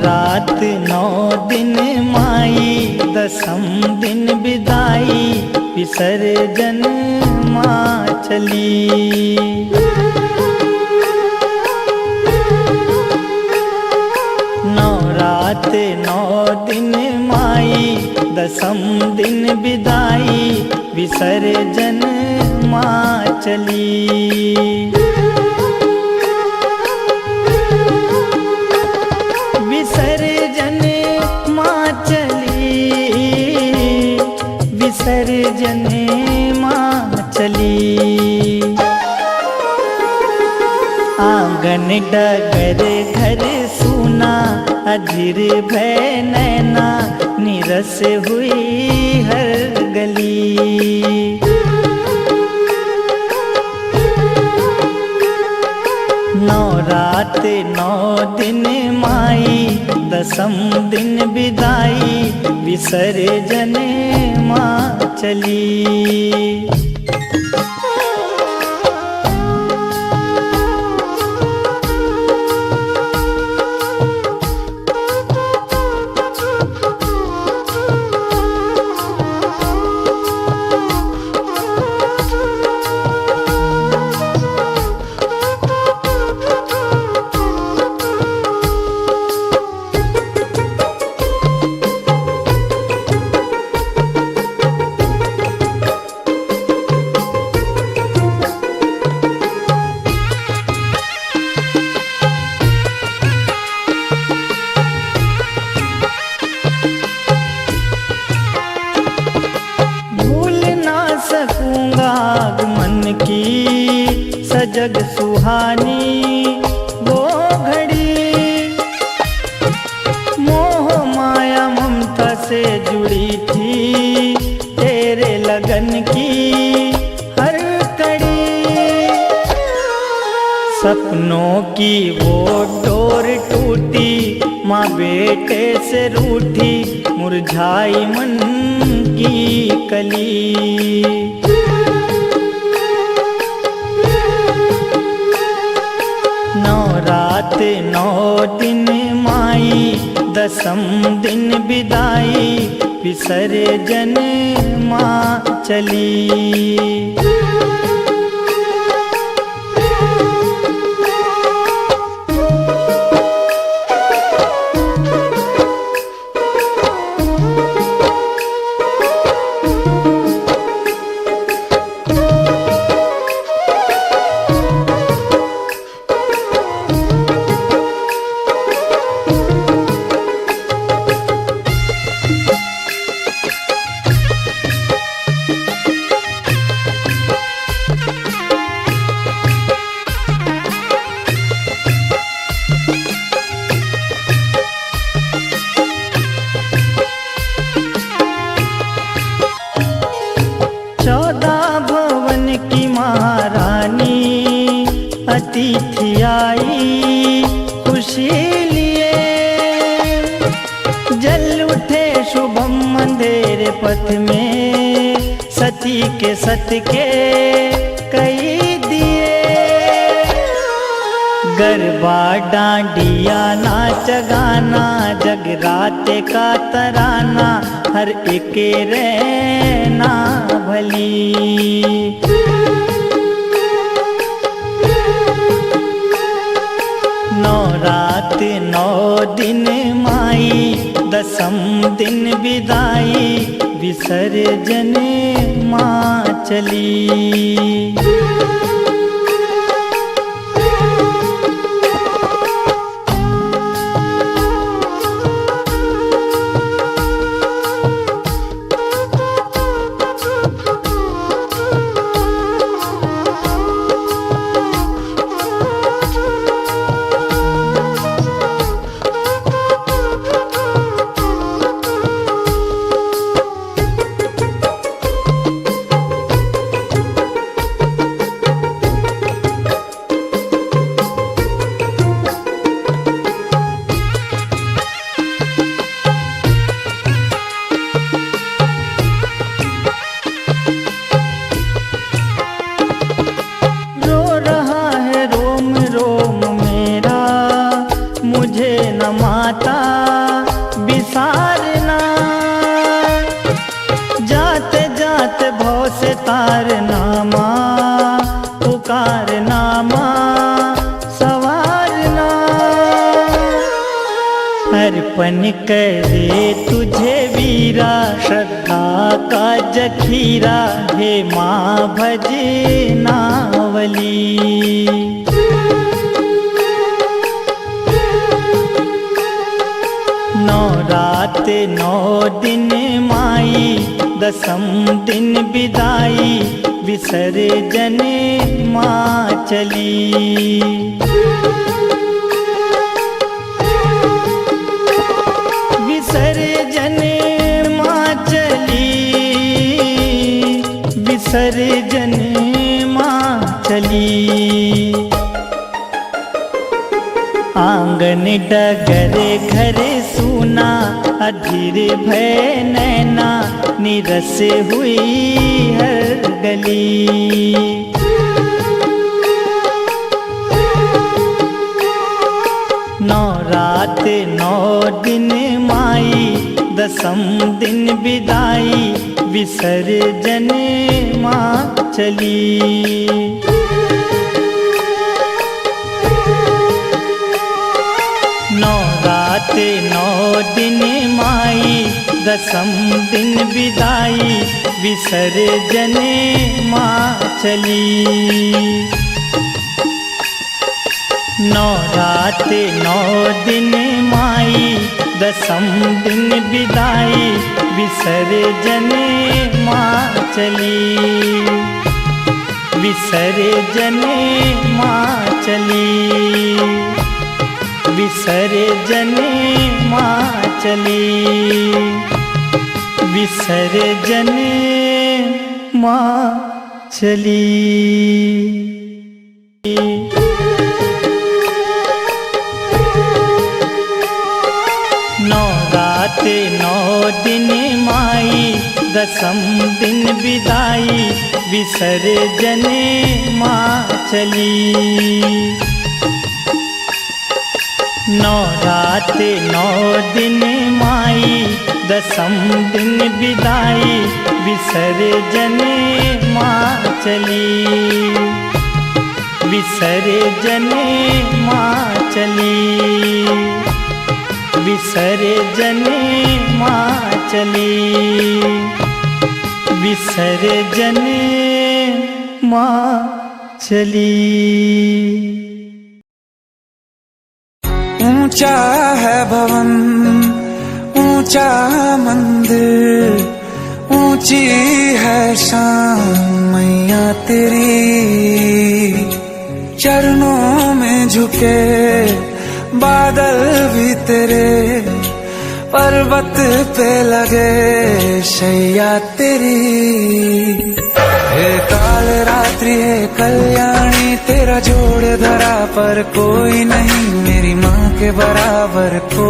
रात 9 दिन माई, दसम दिन विदाई, विसर्जन माँ चली। 9 रात 9 दिन माई, दसम दिन विदाई, विसर्जन माँ चली। विसर्जन माँ चली, विसर्जन माँ चली। आंगन डगर घर सूना, अधीर भय नैना, निरस हुई हर गली। 9 रात 9 दिन माई, दसम दिन विदाई, विसर्जन माँ चली। सकूंगा मन की सजग सुहानी वो घड़ी, मोह माया ममता से जुड़ी थी, तेरे लगन की हर कड़ी। सपनों की वो डोर टूटी, माँ बेटे से रूठी, मुरझाई मन की कली। 9 रात 9 दिन माई, दसम दिन विदाई, विसर्जन माँ चली। अतिथि आई खुशी लिए, जल उठे शुभम अंधेरे पथ में, सती के सत के कई दिए। गरबा डांडिया नाच गाना, जगराते का तराना, हर एक रहना भली। 9 रात 9 दिन माई, दसम दिन विदाई, विसर्जन माँ चली। सवारनामा पुकारनामा सवारना अर्पण करे तुझे वीरा श्रद्धा का जखीरा हे माँ भजनावली। नौरात 9 दिन माई दसम दिन विदाई विसर्जन माँ चली। विसर्जन माँ चली विसर्जन माँ चली। आंगन डगर घर सूना अधीर भय नैना निरस हुई हर गली। नौरात 9 दिन माई दसम दिन विदाई विसर्जन माँ चली। नौरात 9 दिन माई दसम दिन विदाई विसर्जन माँ चली। नौरात 9 दिन माई दसम दिन विदाई विसर्जन माँ चली। विसर्जन माँ चली विसर्जन माँ चली। विसर्जन माँ चली। नौरात 9 दिन माई दसम दिन विदाई विसर्जन माँ चली। नौरात 9 दिन माई दसम दिन विदाई विसर्जन माँ चली। विसर्जन माँ चली विसर्जन माँ चली। विसर्जन माँ चली। ऊंचा है भवन ऊंचा मंदिर ऊंची है शान मैया तेरी। चरणों में झुके बादल भी तेरे पर्वत पे लगे शैया तेरी। हे काल रात्रि है कल्याणी तेरा जोड़ धरा पर कोई नहीं मेरी माँ के बराबर को।